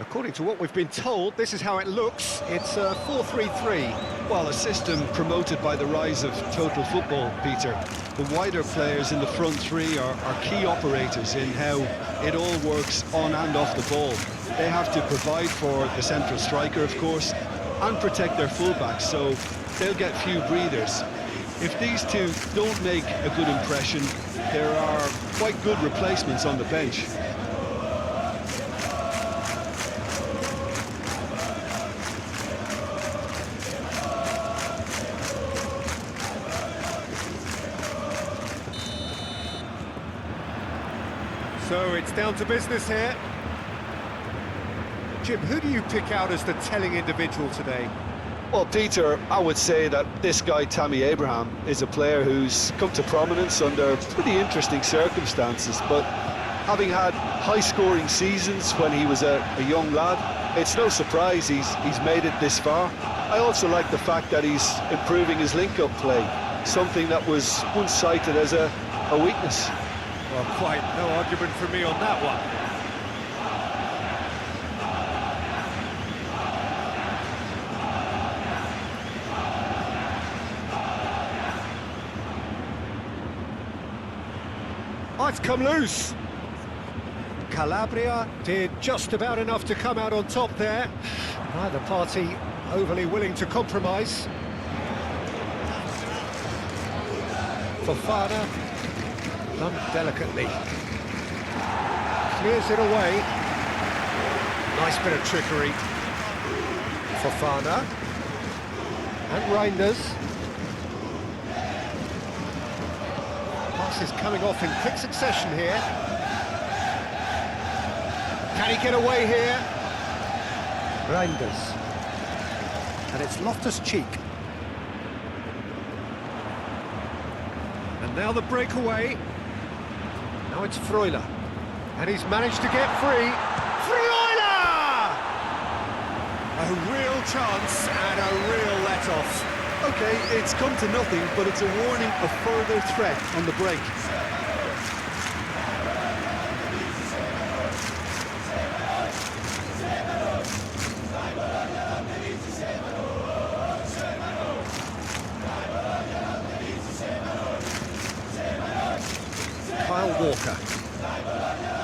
According to what we've been told, this is how it looks. It's a 4-3-3. Well, a system promoted by the rise of total football, Peter. The wider players in the front three are key operators in how it all works on and off the ball. They have to provide for the central striker, of course, and protect their fullbacks, so they'll get few breathers. If these two don't make a good impression, there are quite good replacements on the bench. So it's down to business here. Jim, who do you pick out as the telling individual today? Well, Peter, I would say that this guy, Tammy Abraham, is a player who's come to prominence under pretty interesting circumstances, but having had high-scoring seasons when he was a young lad, it's no surprise he's made it this far. I also like the fact that he's improving his link-up play, something that was once cited as a weakness. Well, quite no argument from me on that one. Oh, it's come loose. Calabria did just about enough to come out on top there. Neither party overly willing to compromise. Fofana, done delicately. Clears it away. Nice bit of trickery. Fofana. And Reinders. Passes coming off in quick succession here. Can he get away here? Reinders. And it's Loftus-Cheek. And now the breakaway. Now it's Freuler. And he's managed to get free. Freuler! A real chance and a real let-off. Okay, it's come to nothing, but it's a warning of further threat on the break. Kyle Walker.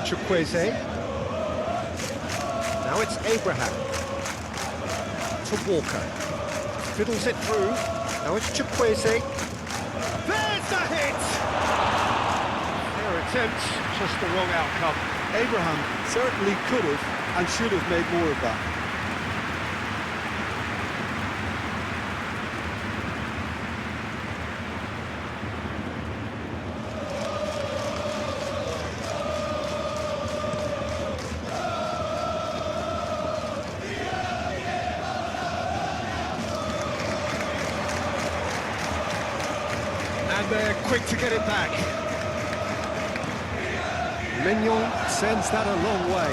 Chukwueze. Now it's Abraham. To Walker. Fiddles it through. Now it's Chukwueze. There's the hit! Their attempt, just the wrong outcome. Abraham certainly could have and should have made more of that. And they're quick to get it back. Mignon sends that a long way.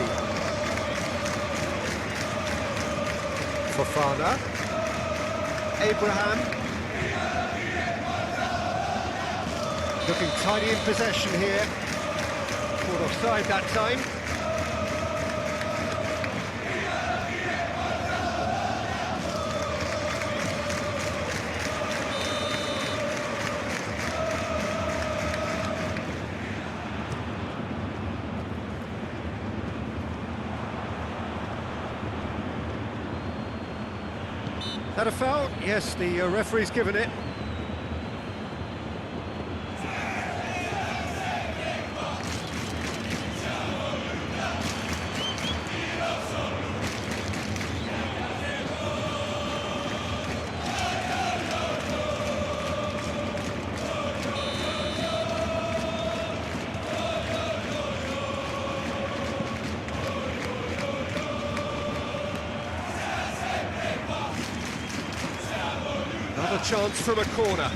Fofana. Abraham. Looking tidy in possession here. Caught offside that time. That a foul? Yes, the referee's given it. Another chance from a corner.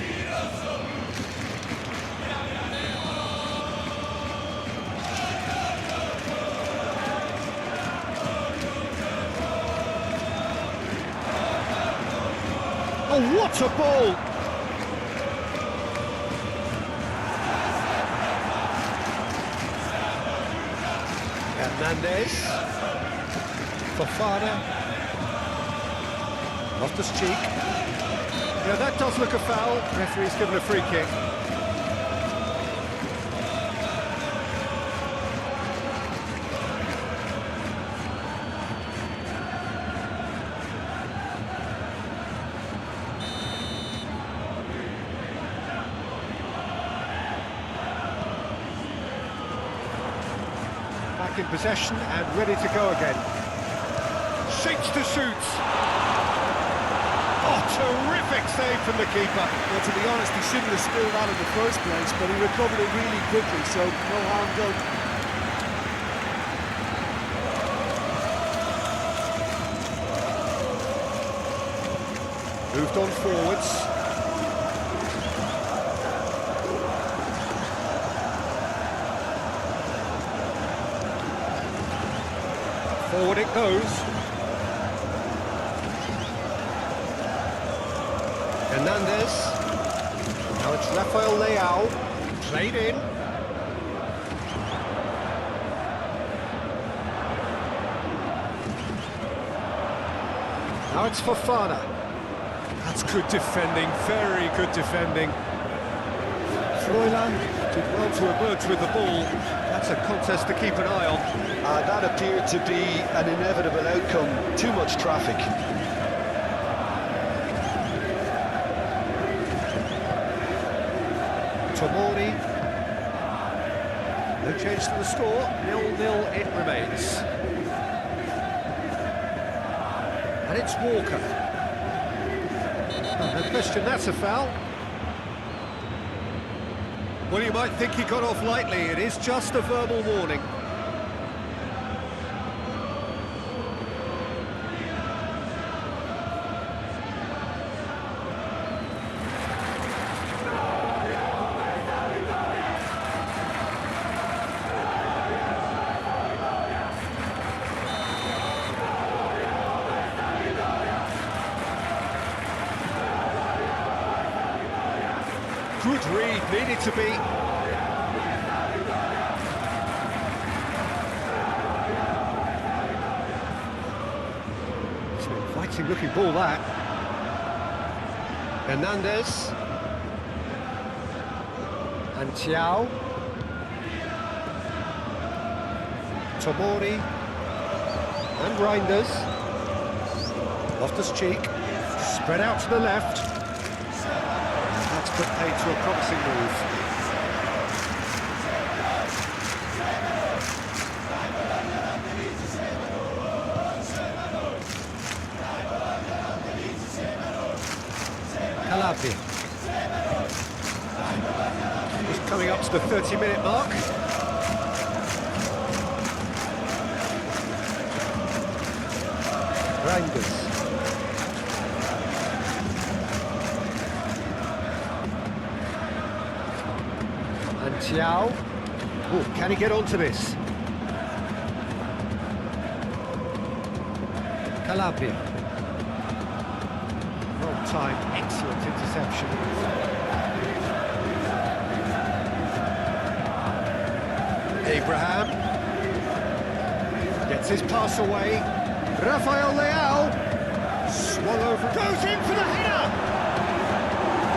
Oh, what a ball! Hernandez. Fofana. Loftus-Cheek. Yeah, that does look a foul. Referee's given a free kick. Back in possession and ready to go again. Shapes to shoot. Oh, terrific save from the keeper. Well, to be honest, he shouldn't have spilled that in the first place, but he recovered it really quickly, so no harm done. Moved on forwards. Forward it goes. Hernandez. Now it's Rafael Leao. Played in. Now it's Fofana. That's good defending, very good defending. Froylan did well to emerge with the ball. That's a contest to keep an eye on. That appeared to be an inevitable outcome. Too much traffic. Tomori. No change to the score. 0-0 it remains. And it's Walker. Oh, no question, that's a foul. Well, you might think he got off lightly. It is just a verbal warning. Good read, needed to be. It's an inviting looking ball, that. Hernandez. And Thiaw. Tomori. And Reinders. Loftus-Cheek. Spread out to the left. That's put paid to a promising move. Calabria. Just coming up to the 30-minute mark. Reinders. And Thiaw. Oh, can he get onto this? Calabria. Wrong time, excellent interception. Abraham. Gets his pass away. Rafael Leao. Swallow over. Goes in for the header!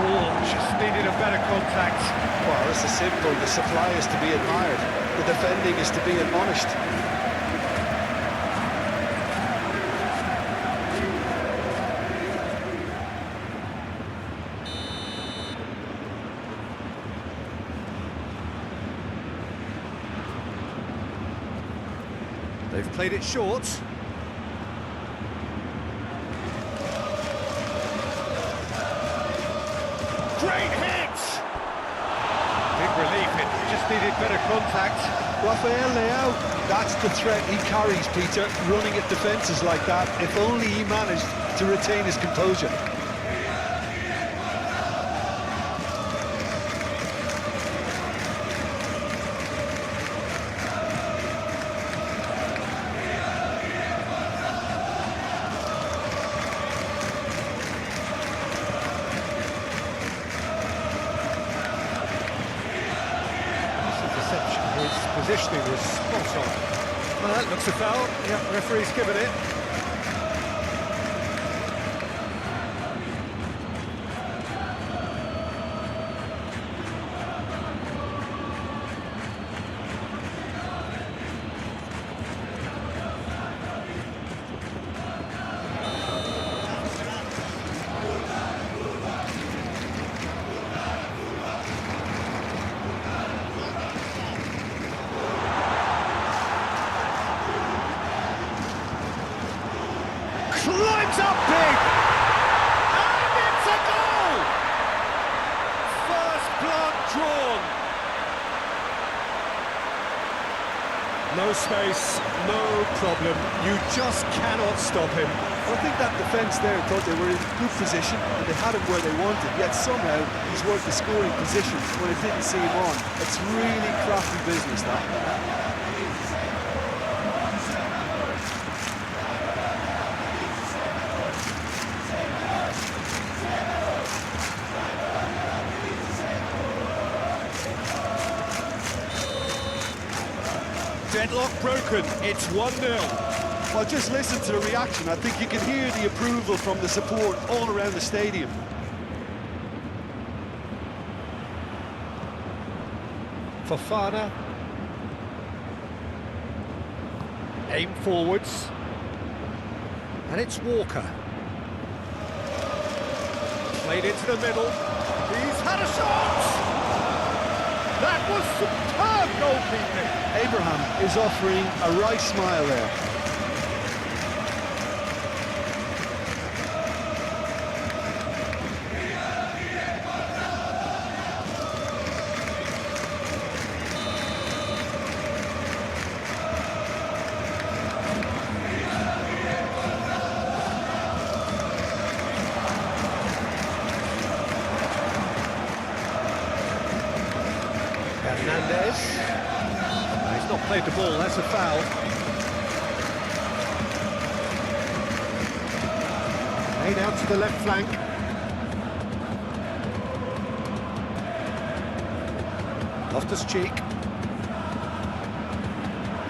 Oh, just needed a better contact. Well, this is simple. The supply is to be admired. The defending is to be admonished. They've played it short. Great hit! Big relief, it just needed better contact. Rafael Leao, that's the threat he carries, Peter, running at defences like that. If only he managed to retain his composure. His positioning was spot on. Well, that looks a foul. Yep, referee's given it. No space, no problem. You just cannot stop him. I think that defence there thought they were in good position and they had him where they wanted, yet somehow he's worked the scoring position when it didn't see him on. It's really crafty business, that. Deadlock broken, it's 1-0. Well, just listen to the reaction. I think you can hear the approval from the support all around the stadium. Fofana. Aim forwards. And it's Walker. Played into the middle. He's had a shot! That was superb goalkeeping. Abraham is offering a right smile there. Hernandez. He's not played the ball, that's a foul. Laid out to the left flank. Loftus-Cheek.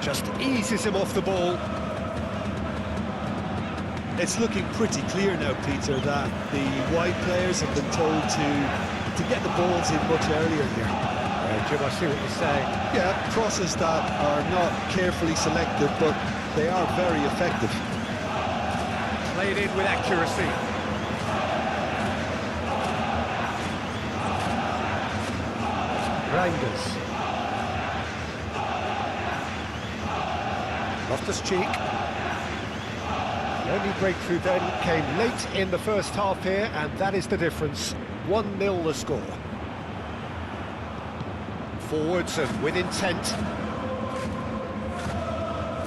Just eases him off the ball. It's looking pretty clear now, Peter, that the wide players have been told to get the balls in much earlier here. Jim, I see what you're saying. Yeah, crosses that are not carefully selected, but they are very effective. Played in with accuracy. Reinders. Loftus-Cheek. The only breakthrough then came late in the first half here, and that is the difference. 1-0 the score. Forwards and with intent.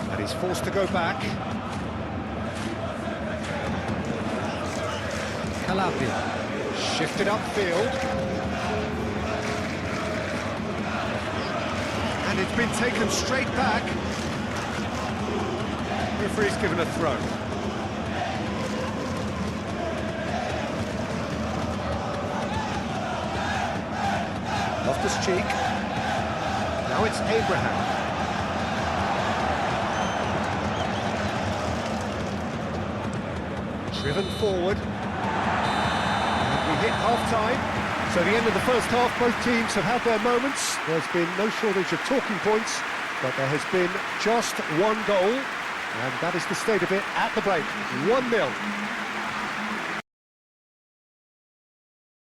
And he's forced to go back. Calabria. Shifted upfield. And it's been taken straight back. Referee's given a throw. Loftus-Cheek. Now it's Abraham. Driven forward. And we hit half-time. So the end of the first half, both teams have had their moments. There's been no shortage of talking points, but there has been just one goal, and that is the state of it at the break. 1-0.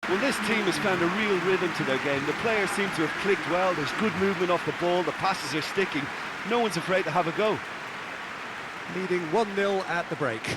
Well, this team has found a real rhythm to their game. The players seem to have clicked well. There's good movement off the ball. The passes are sticking. No one's afraid to have a go. Leading 1-0 at the break.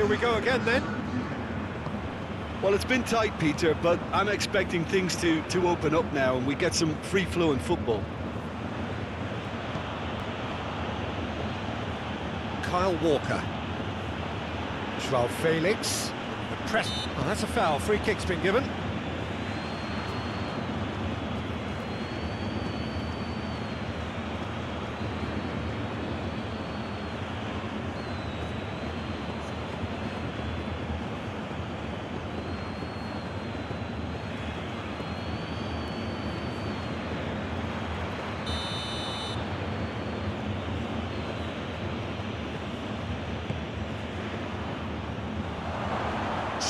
here we go again then. Well, it's been tight, Peter, but I'm expecting things to open up now and we get some free-flowing football. Kyle Walker. Joao Felix. The press. Oh, that's a foul. Free kick's been given.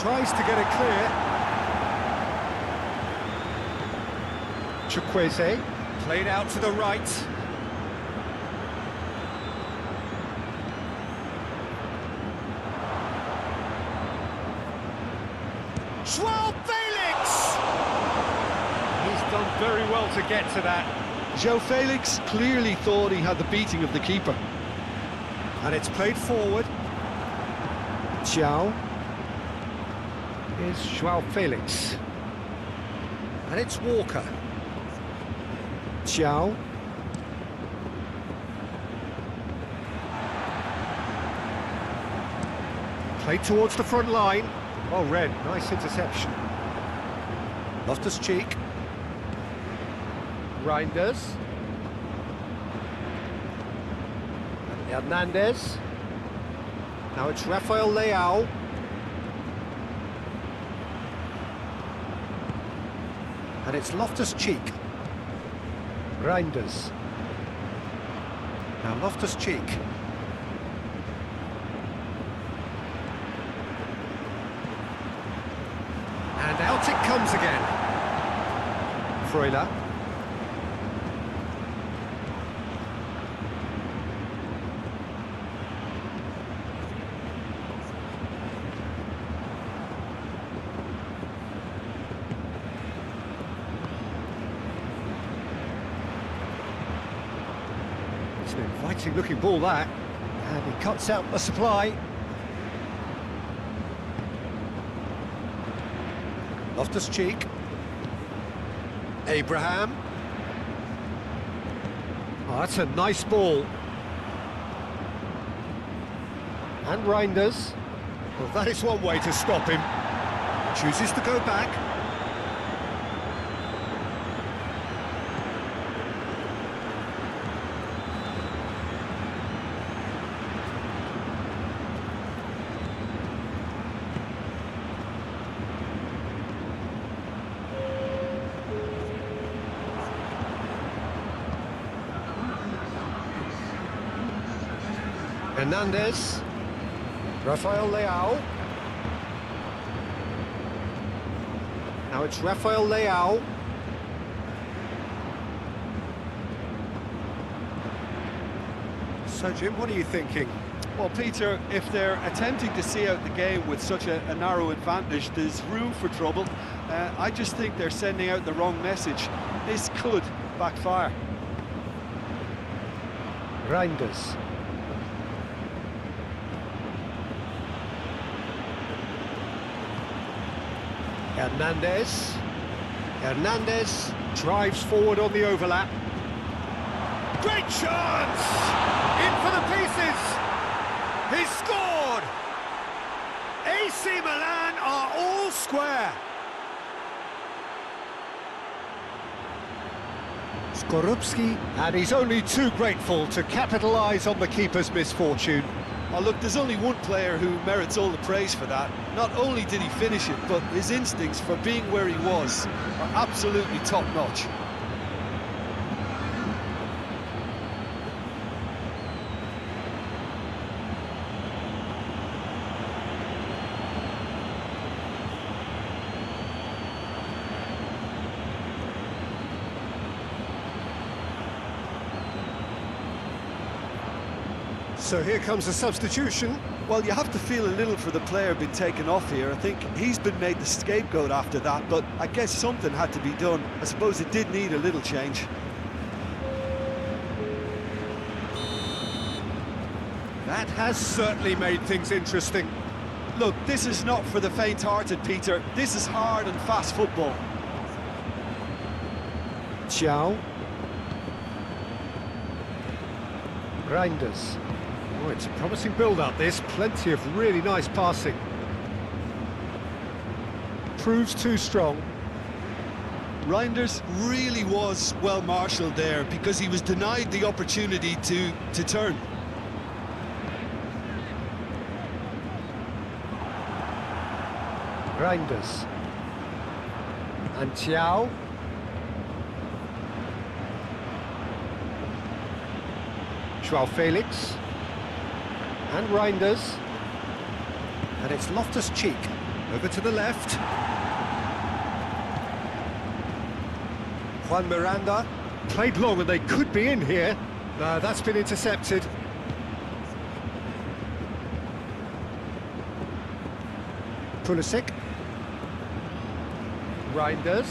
Tries to get it clear. Chukwueze, played out to the right. Joao Felix! He's done very well to get to that. Joao Felix clearly thought he had the beating of the keeper. And it's played forward. Joao. Here's Joao Felix. And it's Walker. Joao. Played towards the front line. Well read, nice interception. Loftus-Cheek. Reinders. Hernandez. Now it's Rafael Leao. And it's Loftus-Cheek. Reinders. Now Loftus-Cheek. And out it comes again. Freuler. It's an inviting looking ball that, and he cuts out the supply. Loftus-Cheek. Abraham. Oh, that's a nice ball. And Reinders. Well, that is one way to stop him. Chooses to go back. Hernandez, Rafael Leao. Now it's Rafael Leao. So Jim, what are you thinking? Well, Peter, if they're attempting to see out the game with such a narrow advantage, there's room for trouble. I just think they're sending out the wrong message. This could backfire. Reinders. Hernandez. Hernandez drives forward on the overlap. Great chance! In for the pieces! He's scored! AC Milan are all square. Skorupski, and he's only too grateful to capitalise on the keeper's misfortune. Oh, look, there's only one player who merits all the praise for that. Not only did he finish it, but his instincts for being where he was are absolutely top-notch. So here comes a substitution. Well, you have to feel a little for the player being taken off here. I think he's been made the scapegoat after that, but I guess something had to be done. I suppose it did need a little change. That has certainly made things interesting. Look, this is not for the faint-hearted, Peter. This is hard and fast football. Ciao. Reinders. Oh, it's a promising build-up, this. Plenty of really nice passing. Proves too strong. Reinders really was well marshalled there because he was denied the opportunity to turn. Reinders. And Ciao. Joao Felix. And Reinders. And it's Loftus-Cheek. Over to the left. Juan Miranda. Played long and they could be in here. That's been intercepted. Pulisic. Reinders.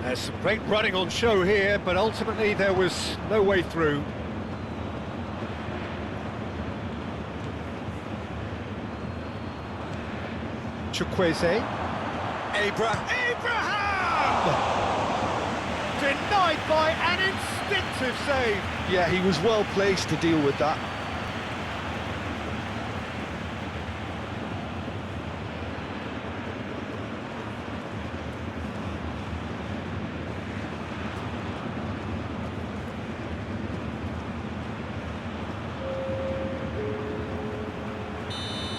There's some great running on show here, but ultimately there was no way through. Chukwueze. Abraham! Denied by an instinctive save. Yeah, he was well placed to deal with that.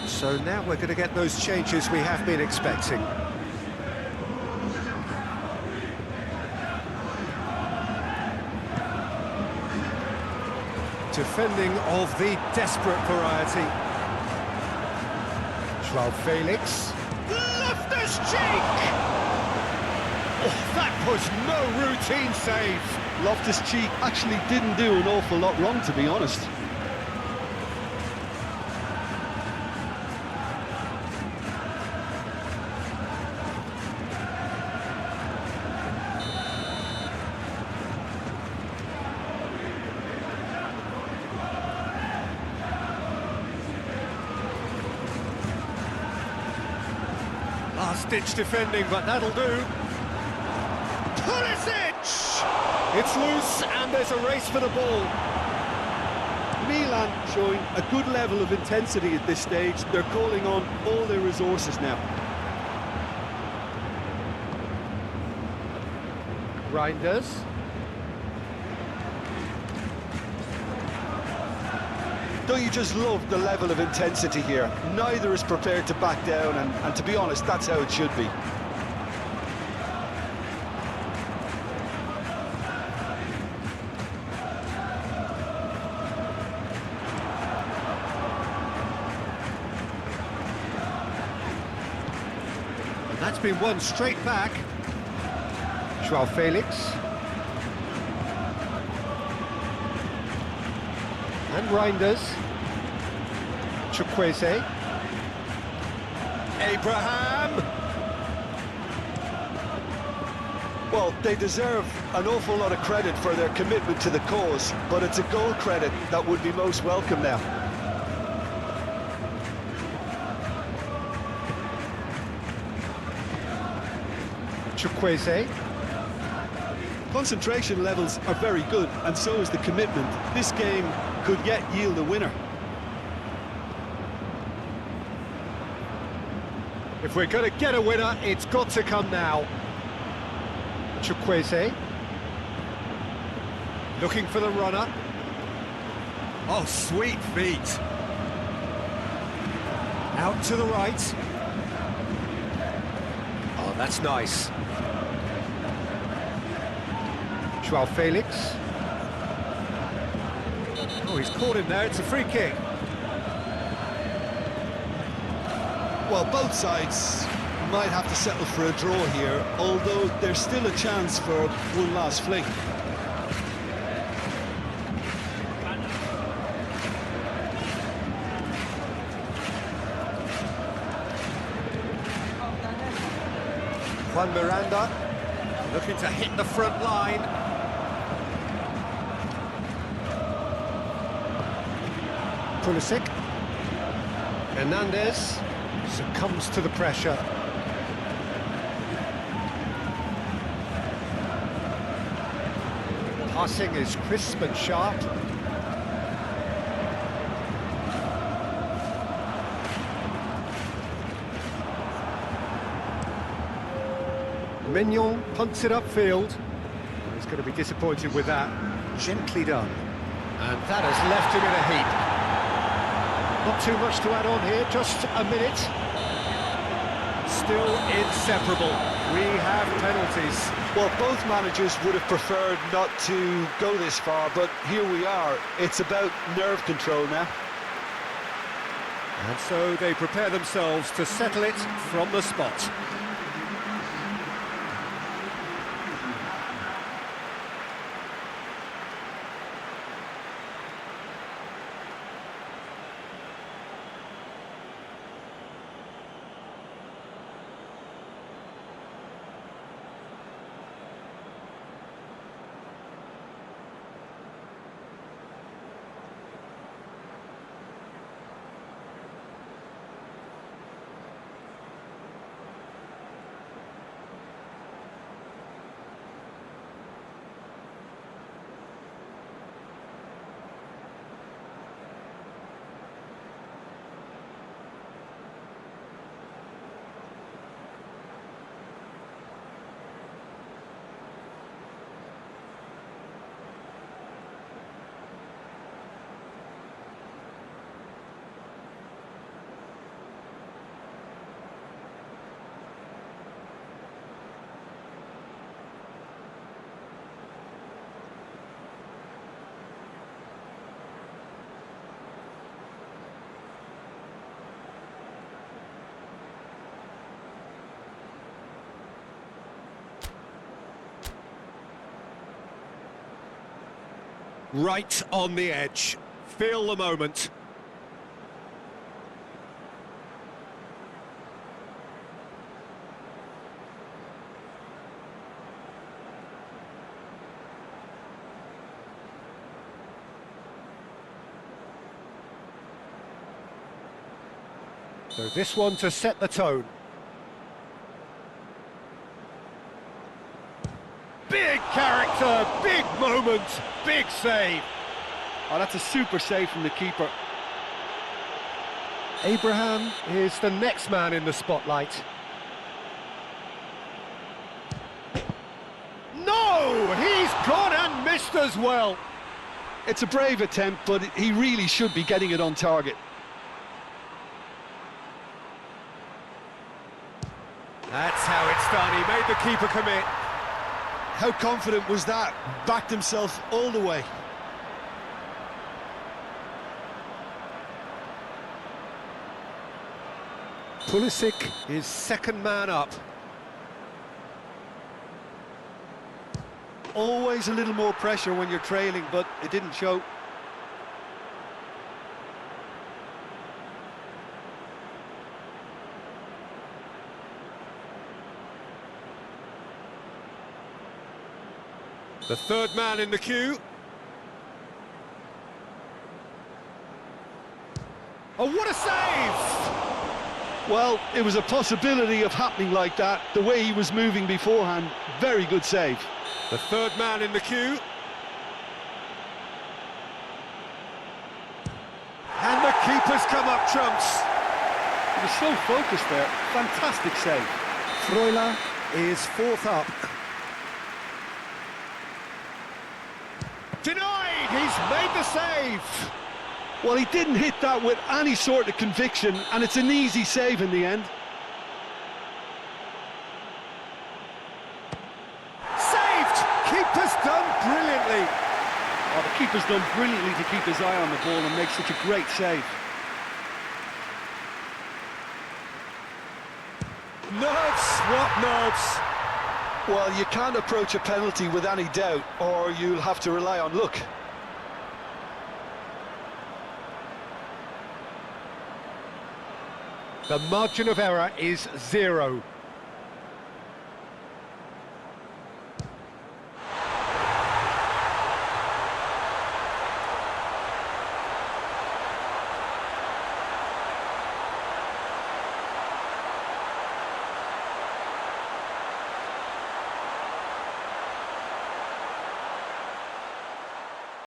So now we're going to get those changes we have been expecting. Defending of the desperate variety. Joao Felix. Loftus-Cheek! Oh, that was no routine save. Loftus-Cheek actually didn't do an awful lot wrong, to be honest. Last-ditch defending, but that'll do. Pulisic! It's loose, and there's a race for the ball. Milan showing a good level of intensity at this stage. They're calling on all their resources now. Reinders. Don't you just love the level of intensity here? Neither is prepared to back down, and to be honest, that's how it should be. And that's been won straight back. Joao Felix. And Reinders. Chukwueze. Abraham. Well, they deserve an awful lot of credit for their commitment to the cause, but it's a goal credit that would be most welcome now. Chukwueze. Concentration levels are very good, and so is the commitment. This game could yet yield a winner. If we're going to get a winner, it's got to come now. Chukwueze. Looking for the runner. Oh, sweet feet. Out to the right. Oh, that's nice. Joao Felix. Oh, he's caught him there, it's a free kick. Well, both sides might have to settle for a draw here, although there's still a chance for one last fling. Juan Miranda looking to hit the front line. Pulisic. Hernandez succumbs to the pressure. Passing is crisp and sharp. Mignon punts it upfield. He's going to be disappointed with that. Gently done. And that has left him in a heap. Not too much to add on here, just a minute. Still inseparable. We have penalties. Well, both managers would have preferred not to go this far, but here we are. It's about nerve control now. And so they prepare themselves to settle it from the spot. Right on the edge. Feel the moment. So this one to set the tone. Big character, big moment, big save. Oh, that's a super save from the keeper. Abraham is the next man in the spotlight. No! He's gone and missed as well. It's a brave attempt, but he really should be getting it on target. That's how it's done. He made the keeper commit. How confident was that? Backed himself all the way. Pulisic is second man up. Always a little more pressure when you're trailing, but it didn't show. The third man in the queue. Oh, what a save! Well, it was a possibility of happening like that, the way he was moving beforehand. Very good save. The third man in the queue. And the keeper's come up trumps. He was so focused there. Fantastic save. Freuler is fourth up. Denied! He's made the save! Well, he didn't hit that with any sort of conviction, and it's an easy save in the end. Saved! Keeper's done brilliantly. Oh, the keeper's done brilliantly to keep his eye on the ball and make such a great save. Nerves, what nerves? Well, you can't approach a penalty with any doubt, or you'll have to rely on luck. The margin of error is 0.